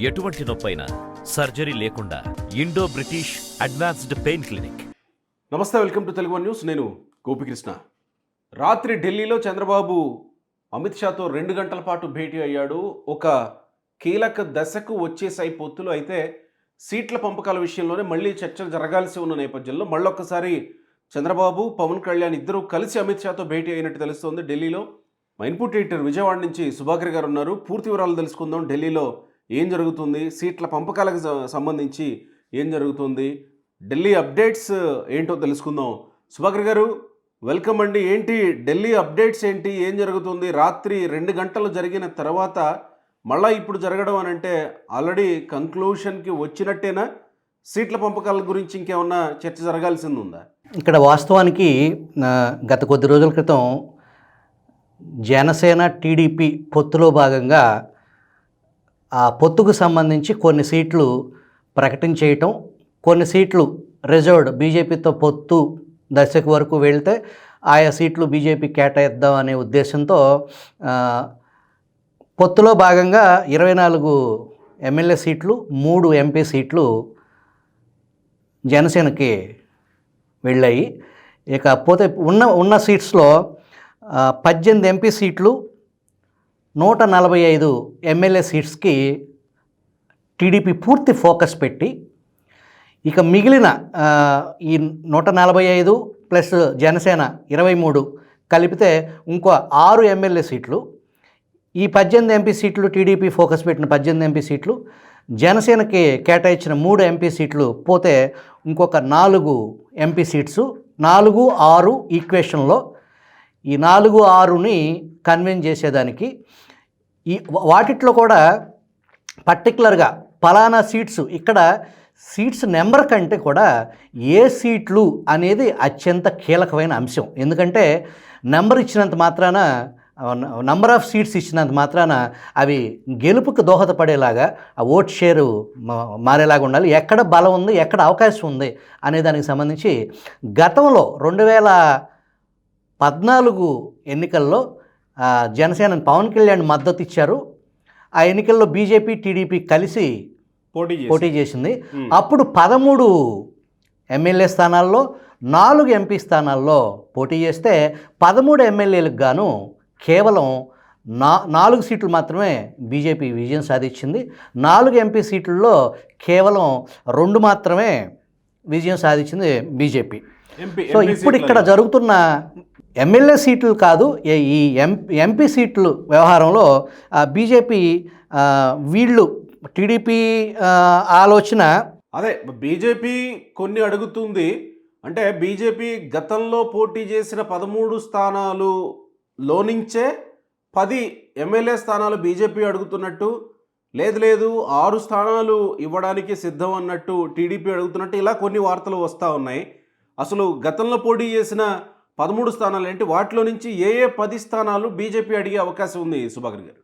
ఎటువంటి నొప్పైనా సర్జరీ లేకుండా Indo British advanced pain clinic. నమస్తే, welcome to Telugu one news. నేను గోపికృష్ణ. రాత్రి ఢిల్లీలో చంద్రబాబు అమిత్ షాతో 2 గంటల పాటు భేటీ అయ్యాడు. ఒక కీలక దశకు వచ్చేసాయి పొత్తులు. అయితే సీట్ల పంపకాల విషయంలోనే మళ్ళీ చర్చలు జరగాల్సి ఉన్న నేపథ్యంలో మళ్ళొక్కసారి చంద్రబాబు, పవన్ కళ్యాణ్ ఇద్దరూ కలిసి అమిత్ షాతో భేటీ అయినట్టు తెలుస్తోంది ఢిల్లీలో. మా ఇన్పుట్ ఎడిటర్ విజయవాడ నుంచి సుభాకర్ గారు ఉన్నారు. పూర్తి వివరాలు తెలుసుకుందాం. ఢిల్లీలో ఏం జరుగుతుంది, సీట్ల పంపకాలకు సంబంధించి ఏం జరుగుతుంది, ఢిల్లీ అప్డేట్స్ ఏంటో తెలుసుకుందాం. సుభాకర్ గారు, వెల్కమ్ అండి. ఏంటి ఢిల్లీ అప్డేట్స్ ఏంటి, ఏం జరుగుతుంది? రాత్రి 2 గంటలు జరిగిన తర్వాత మళ్ళీ ఇప్పుడు జరగడం అని అంటే ఆల్రెడీ కంక్లూషన్కి వచ్చినట్టేనా? సీట్ల పంపకాల గురించి ఇంకేమన్నా చర్చ జరగాల్సింది ఉందా? ఇక్కడ వాస్తవానికి గత కొద్ది రోజుల క్రితం జనసేన టీడీపీ పొత్తులో భాగంగా ఆ పొత్తుకు సంబంధించి కొన్ని సీట్లు ప్రకటించేయటం, కొన్ని సీట్లు రిజర్వ్డ్ బీజేపీతో పొత్తు దశకు వరకు వెళ్తే ఆయా సీట్లు బీజేపీ కేటాయిద్దాం అనే ఉద్దేశంతో పొత్తులో భాగంగా 24 ఎమ్మెల్యే సీట్లు, 3 ఎంపీ సీట్లు జనసేనకి వెళ్ళాయి. ఇకపోతే ఉన్న సీట్స్లో 18 ఎంపీ సీట్లు, 145 ఎమ్మెల్యే సీట్స్కి టీడీపీ పూర్తి ఫోకస్ పెట్టి, ఇక మిగిలిన ఈ 145 ప్లస్ జనసేన 23 కలిపితే ఇంకో 6 ఎమ్మెల్యే సీట్లు, ఈ 18 ఎంపీ సీట్లు టీడీపీ ఫోకస్ పెట్టిన 18 ఎంపీ సీట్లు, జనసేనకి కేటాయించిన 3 ఎంపీ సీట్లు పోతే ఇంకొక 4 ఎంపీ సీట్స్, 4-6 ఈక్వేషన్లో ఈ 4-6ని కన్విన్స్ చేసేదానికి వాటిట్లో కూడా పర్టికులర్గా పలానా సీట్స్, ఇక్కడ సీట్స్ నెంబర్ కంటే కూడా ఏ సీట్లు అనేది అత్యంత కీలకమైన అంశం. ఎందుకంటే నెంబర్ ఇచ్చినంత మాత్రాన, నంబర్ ఆఫ్ సీట్స్ ఇచ్చినంత మాత్రాన అవి గెలుపుకు దోహదపడేలాగా ఆ ఓట్ షేరు మారేలాగా ఉండాలి. ఎక్కడ బలం ఉంది, ఎక్కడ అవకాశం ఉంది అనే దానికి సంబంధించి గతంలో 2014 ఎన్నికల్లో జనసేన పవన్ కళ్యాణ్ మద్దతు ఇచ్చారు. ఆ ఎన్నికల్లో బీజేపీ టీడీపీ కలిసి పోటీ చేసింది. అప్పుడు 13 ఎమ్మెల్యే స్థానాల్లో 4 ఎంపీ స్థానాల్లో పోటీ చేస్తే 13 ఎమ్మెల్యేలకు గాను కేవలం 4 సీట్లు మాత్రమే బీజేపీ విజయం సాధించింది. 4 ఎంపీ సీట్లలో కేవలం 2 మాత్రమే విజయం సాధించింది బీజేపీ. సో ఇప్పుడు ఇక్కడ జరుగుతున్న ఎమ్మెల్యే సీట్లు కాదు, ఈ ఎంపీ సీట్లు వ్యవహారంలో బీజేపీ వీళ్ళు టీడీపీ ఆలోచన అదే. బీజేపీ కొన్ని అడుగుతుంది అంటే, బీజేపీ గతంలో పోటీ చేసిన 13 స్థానాలులో నుంచే 10 ఎమ్మెల్యే స్థానాలు బీజేపీ అడుగుతున్నట్టు, లేదు 6 స్థానాలు ఇవ్వడానికి సిద్ధం అన్నట్టు టీడీపీ అడుగుతున్నట్టు, ఇలా కొన్ని వార్తలు వస్తూ ఉన్నాయి. అసలు గతంలో పోటీ చేసిన 13 స్థానాలు ఏంటి, వాటిలో నుంచి ఏ 10 స్థానాలు బీజేపీ అడిగే అవకాశం ఉంది సుభాకర్ గారు?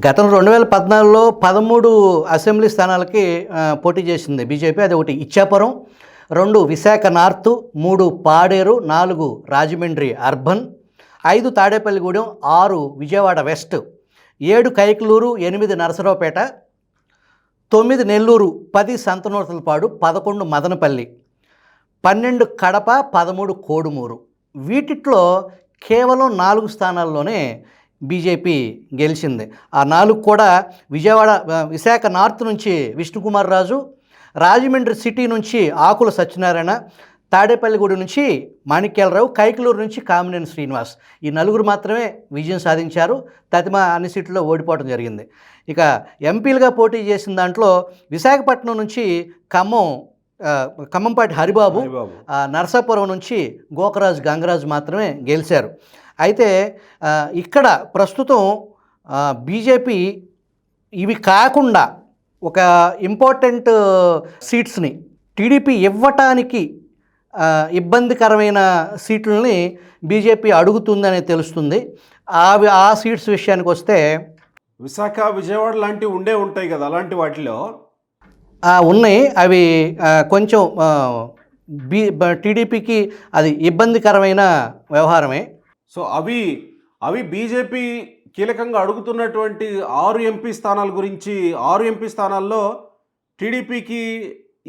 గతం 2014లో 13 అసెంబ్లీ స్థానాలకి పోటీ చేసింది బీజేపీ. అది 1 Ichchapuram, 2 Visakha north, 3 Paderu, 4 Rajahmundry urban, 5 Tadepalligudem, 6 Vijayawada west, 7 Kaikaluru, 8 Narasaraopet, 9 Nellore, 10 Santhanuthalapadu, 11 Madanapalli, 12 Kadapa, 13 Kodumuru. వీటిలో కేవలం 4 స్థానాల్లోనే బీజేపీ గెలిచింది. ఆ 4 కూడా విశాఖ నార్త్ నుంచి విష్ణుకుమార్ రాజు, రాజమండ్రి సిటీ నుంచి ఆకుల సత్యనారాయణ, తాడేపల్లిగూడి నుంచి మాణిక్యాలరావు, కైకలూరు నుంచి కామినేని శ్రీనివాస్, ఈ 4 మాత్రమే విజయం సాధించారు. తదిమా అన్ని సీట్లలో ఓడిపోవడం జరిగింది. ఇక ఎంపీలుగా పోటీ చేసిన దాంట్లో విశాఖపట్నం నుంచి ఖమ్మంపాటి హరిబాబు, నరసాపురం నుంచి గోకరాజు గంగరాజు మాత్రమే గెలిచారు. అయితే ఇక్కడ ప్రస్తుతం బీజేపీ ఇవి కాకుండా ఒక ఇంపార్టెంట్ సీట్స్ని టీడీపీ ఇవ్వటానికి ఇబ్బందికరమైన సీట్లని బీజేపీ అడుగుతుందని తెలుస్తుంది. ఆ సీట్స్ విషయానికి వస్తే విశాఖ, విజయవాడ లాంటివి ఉంటాయి కదా, అలాంటి వాటిలో ఉన్నాయి. అవి కొంచెం టీడీపీకి అది ఇబ్బందికరమైన వ్యవహారమే. సో అవి బీజేపీ కీలకంగా అడుగుతున్నటువంటి 6 ఎంపీ స్థానాల గురించి, 6 ఎంపీ స్థానాల్లో టీడీపీకి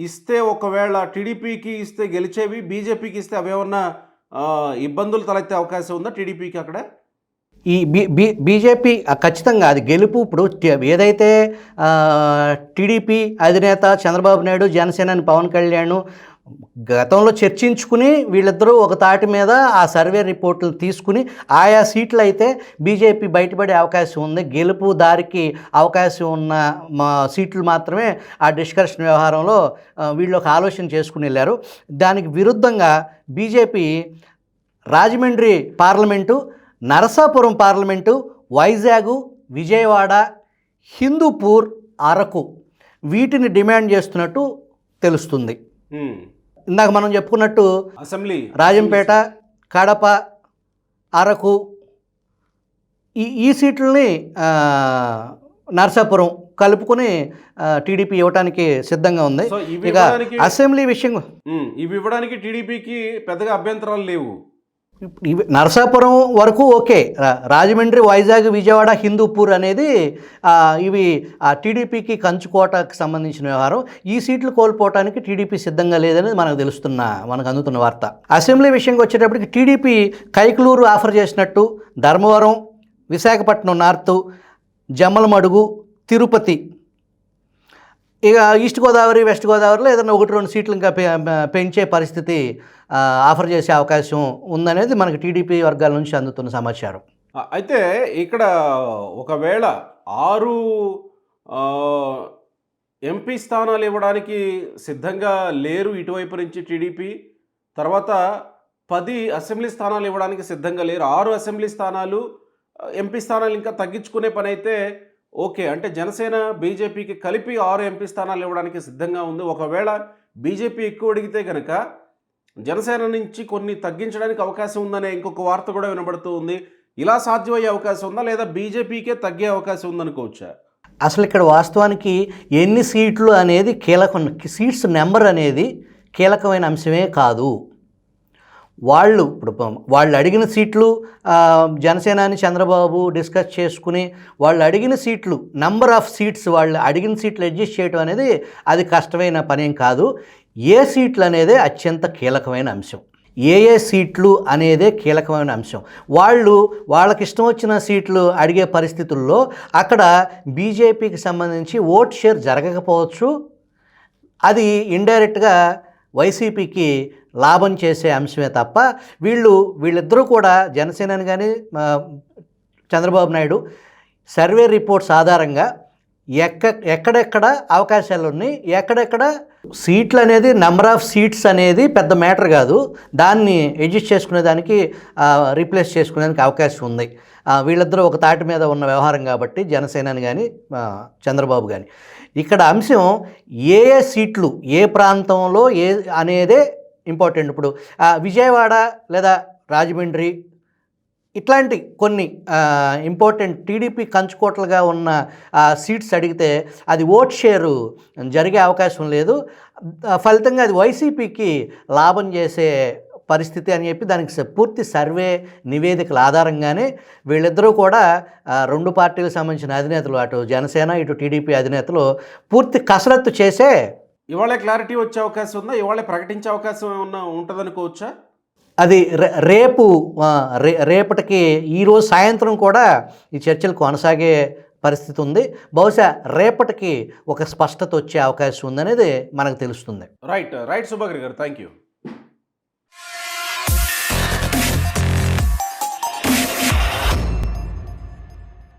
ఇస్తే, ఒకవేళ టీడీపీకి ఇస్తే గెలిచేవి, బీజేపీకి ఇస్తే అవేమన్నా ఇబ్బందులు తలెత్తే అవకాశం ఉందా టీడీపీకి అక్కడ? ఈ బీజేపీ ఖచ్చితంగా అది గెలుపు. ఇప్పుడు ఏదైతే టీడీపీ అధినేత చంద్రబాబు నాయుడు, జనసేనాని పవన్ కళ్యాణ్ గతంలో చర్చించుకుని వీళ్ళిద్దరూ ఒక తాటి మీద ఆ సర్వే రిపోర్టులు తీసుకుని ఆయా సీట్లు అయితే బీజేపీ బయటపడే అవకాశం ఉంది. గెలుపు దారికి అవకాశం ఉన్న సీట్లు మాత్రమే ఆ డిస్కషన్ వ్యవహారంలో వీళ్ళు ఒక ఆలోచన చేసుకుని వెళ్ళారు. దానికి విరుద్ధంగా BJP Rajahmundry parliament, Narasapuram parliament, Vizag, Vijayawada, Hindupur, Araku వీటిని డిమాండ్ చేస్తున్నట్టు తెలుస్తుంది. ఇందాక మనం చెప్పుకున్నట్టు అసెంబ్లీ రాజంపేట, కడప, అరకు ఈ సీట్లని నరసాపురం కలుపుకొని టీడీపీ ఇవ్వడానికి సిద్ధంగా ఉంది. ఇక అసెంబ్లీ విషయం ఇవి ఇవ్వడానికి టీడీపీకి పెద్దగా అభ్యంతరాలు లేవు. నరసాపురం వరకు ఓకే. రాజమండ్రి, వైజాగ్, విజయవాడ, హిందూపూర్ అనేది ఇవి టీడీపీకి కంచుకోటకు సంబంధించిన వ్యవహారం. ఈ సీట్లు కోల్పోవడానికి టీడీపీ సిద్ధంగా లేదనేది మనకు అందుతున్న వార్త. అసెంబ్లీ విషయంకి వచ్చేటప్పటికి టీడీపీ కైకలూరు ఆఫర్ చేసినట్టు, ధర్మవరం, విశాఖపట్నం నార్త్, జమ్మలమడుగు, తిరుపతి, ఇక ఈస్ట్ గోదావరి, వెస్ట్ గోదావరిలో ఏదైనా 1-2 సీట్లు ఇంకా పెంచే పరిస్థితి ఆఫర్ చేసే అవకాశం ఉందనేది మనకి టీడీపీ వర్గాల నుంచి అందుతున్న సమాచారం. అయితే ఇక్కడ ఒకవేళ 6 ఎంపీ స్థానాలు ఇవ్వడానికి సిద్ధంగా లేరు ఇటువైపు నుంచి టీడీపీ, తర్వాత 10 అసెంబ్లీ స్థానాలు ఇవ్వడానికి సిద్ధంగా లేరు, 6 అసెంబ్లీ స్థానాలు, ఎంపీ స్థానాలు ఇంకా తగ్గించుకునే పని అయితే ఓకే. అంటే జనసేన బీజేపీకి కలిపి 6 ఎంపీ స్థానాలు ఇవ్వడానికి సిద్ధంగా ఉంది. ఒకవేళ బీజేపీ ఎక్కువ అడిగితే కనుక జనసేన నుంచి కొన్ని తగ్గించడానికి అవకాశం ఉందనే ఇంకొక వార్త కూడా వినబడుతూ ఉంది. ఇలా సాధ్యమయ్యే అవకాశం ఉందా, లేదా బీజేపీకే తగ్గే అవకాశం ఉందనుకోవచ్చా? అసలు ఇక్కడ వాస్తవానికి ఎన్ని సీట్లు అనేది కీలకం, సీట్స్ నెంబర్ అనేది కీలకమైన అంశమే కాదు. వాళ్ళు అడిగిన సీట్లు జనసేనాని చంద్రబాబు డిస్కస్ చేసుకుని వాళ్ళు అడిగిన సీట్లు, నంబర్ ఆఫ్ సీట్స్, వాళ్ళు అడిగిన సీట్లు అడ్జస్ట్ చేయడం అనేది అది కష్టమైన పనేం కాదు. ఏ సీట్లు అనేదే అత్యంత కీలకమైన అంశం. ఏ సీట్లు అనేదే కీలకమైన అంశం. వాళ్ళకి ఇష్టం వచ్చిన సీట్లు అడిగే పరిస్థితుల్లో అక్కడ బీజేపీకి సంబంధించి ఓట్ షేర్ జరగకపోవచ్చు. అది ఇండైరెక్ట్గా వైసీపీకి లాభం చేసే అంశమే తప్ప వీళ్ళిద్దరూ కూడా జనసేనని కానీ చంద్రబాబు నాయుడు సర్వే రిపోర్ట్స్ ఆధారంగా ఎక్కడెక్కడ అవకాశాలు ఉన్నాయి, ఎక్కడెక్కడ సీట్లు అనేది, నెంబర్ ఆఫ్ సీట్స్ అనేది పెద్ద మ్యాటర్ కాదు. దాన్ని అడ్జస్ట్ చేసుకునేదానికి, రీప్లేస్ చేసుకునేదానికి అవకాశం ఉంది. వీళ్ళిద్దరూ ఒక తాటి మీద ఉన్న వ్యవహారం కాబట్టి జనసేనని కానీ చంద్రబాబు కానీ. ఇక్కడ అంశం ఏ సీట్లు ఏ ప్రాంతంలో అనేదే ఇంపార్టెంట్. ఇప్పుడు విజయవాడ లేదా రాజమండ్రి ఇట్లాంటి కొన్ని ఇంపార్టెంట్ టీడీపీ కంచుకోటలుగా ఉన్న సీట్స్ అడిగితే అది ఓట్ షేరు జరిగే అవకాశం లేదు. ఫలితంగా అది వైసీపీకి లాభం చేసే పరిస్థితి అని చెప్పి దానికి పూర్తి సర్వే నివేదికల ఆధారంగానే వీళ్ళిద్దరూ కూడా 2 పార్టీలకు సంబంధించిన అధినేతలు, అటు జనసేన ఇటు టీడీపీ అధినేతలు పూర్తి కసరత్తు చేసే ఇవాళ క్లారిటీ వచ్చే అవకాశం ఉందా, ఇవాళ ప్రకటించే అవకాశం ఏమన్నా ఉంటుందనుకోవచ్చా? అది రేపటికి ఈరోజు సాయంత్రం కూడా ఈ చర్చలు కొనసాగే పరిస్థితి ఉంది. బహుశా రేపటికి ఒక స్పష్టత వచ్చే అవకాశం ఉందనేది మనకు తెలుస్తుంది. రైట్ సుభాకర్ గారు, థ్యాంక్ యూ.